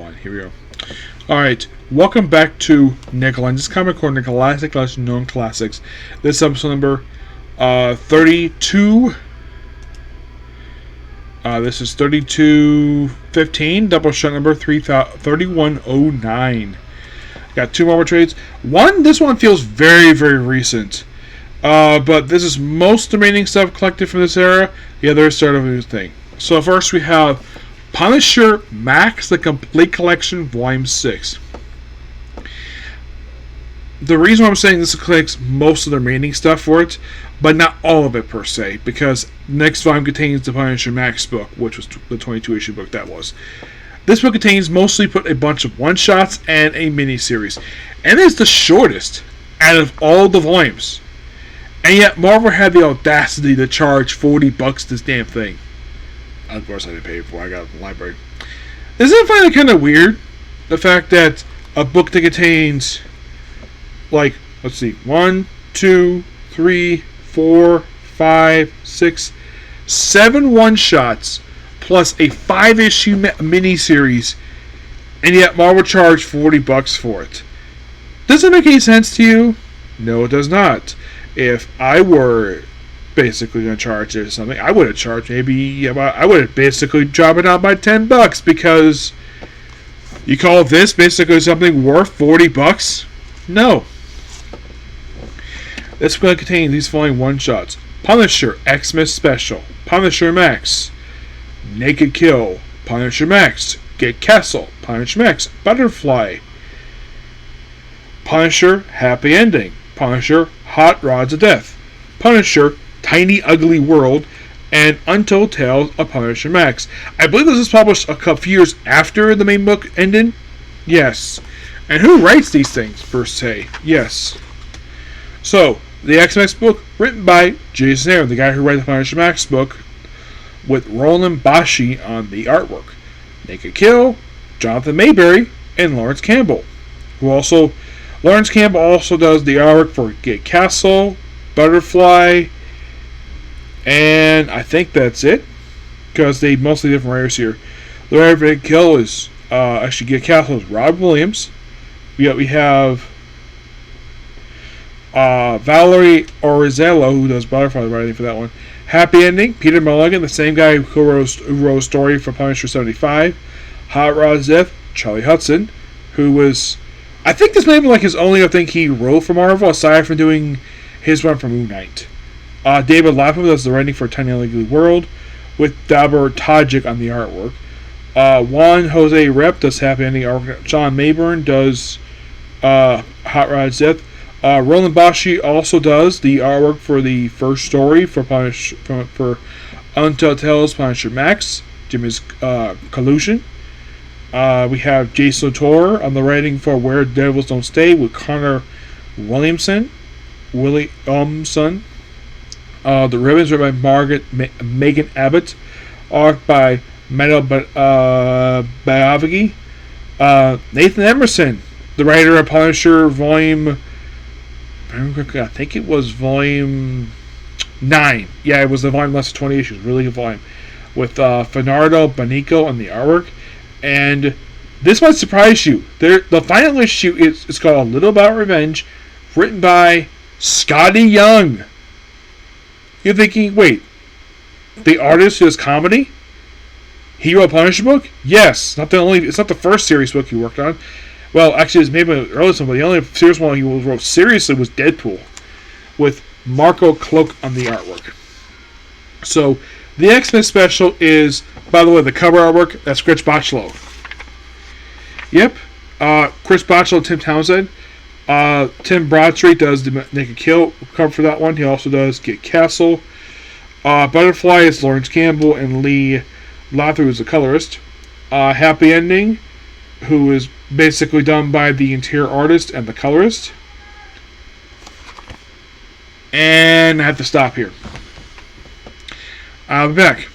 1. Here we go. Alright, welcome back to Lenz's Comic Corner, Classic Lesson Known Classics. This is episode number 32. This is 3215, Doubleshot number 3109. Got two more trades. This one feels very, very recent. But this is most remaining stuff collected from this era. The other is sort of a new thing. So first we have Punisher Max, the Complete Collection, Volume 6. The reason why I'm saying this collects most of the remaining stuff for it, but not all of it per se, because next volume contains the Punisher Max book, which was the 22-issue book that was. This book contains mostly a bunch of one-shots and a mini-series, and it's the shortest out of all the volumes. And yet Marvel had the audacity to charge $40 this damn thing. Of course I didn't pay for it, I got it from the library. Isn't it finally kind of weird, the fact that a book that contains, like, let's see, 1, 2, 3, 4, 5, 6, 7 one-shots, plus a 5-issue miniseries, and yet Marvel charged $40 for it. Does it make any sense to you? No, it does not. If I were basically going to charge it or something, I would have charged I would have basically dropped it out by $10, because you call this basically something worth $40? No. This will contain these following one-shots: Punisher Xmas Special, Punisher Max, Naked Kill, Punisher Max, Get Castle, Punisher Max, Butterfly, Punisher Happy Ending, Punisher Hot Rods of Death, Punisher Tiny Ugly World, and Untold Tales of Punisher Max. I believe this was published a couple years after the main book ended. Yes. And who writes these things, per se? Yes. So, the X-Max book, written by Jason Aaron, the guy who wrote the Punisher Max book, with Roland Bashi on the artwork. Naked Kill, Jonathan Mayberry, and Lawrence Campbell. Lawrence Campbell also does the artwork for Get Castle, Butterfly, and I think that's it, because they mostly different writers here. The writer for Naked Kill is, Get Castle is Rob Williams. We have Valerie Orizello, who does Butterfly writing for that one. Happy Ending, Peter Mulligan, the same guy who wrote a story for Punisher 75. Hot Rod Death, Charlie Hudson, who was, I think this may be like his only thing he wrote for Marvel, aside from doing his one for Moon Knight. David Lapham does the writing for Tiny Ugly World, with Dabur Tajik on the artwork. Juan Jose Rep does Happy Ending artwork. John Mayburn does Hot Rod's Death. Roland Bashi also does the artwork for the first story for Untold Tales Punisher Max, Jimmy's Collusion. We have Jason Torre on the writing for Where Devils Don't Stay with Connor Williamson. The ribbons are by Megan Abbott. Art by Meadow Baavagi. Nathan Emerson, the writer of Punisher Volume, I think it was Volume 9. Yeah, it was the volume less than 20 issues. Really good volume. With Fernando Banico on the artwork. And this might surprise you. The final issue is called A Little About Revenge, written by Scotty Young. You're thinking, wait, the artist who does comedy? He wrote a Punisher book? Yes. It's not the first series book he worked on. Well, actually, it's maybe an early one, but the only serious one he wrote seriously was Deadpool, with Marco Cloak on the artwork. So, the X-Men special is, by the way, the cover artwork, that's Chris Bachalo. Yep. Chris Bachalo and Tim Townsend. Tim Broadstreet does the Naked Kill cover for that one. He also does Get Castle. Butterfly is Lawrence Campbell, and Lee Lather is the colorist. Happy Ending, who is basically done by the interior artist and the colorist. And I have to stop here. I'll be back.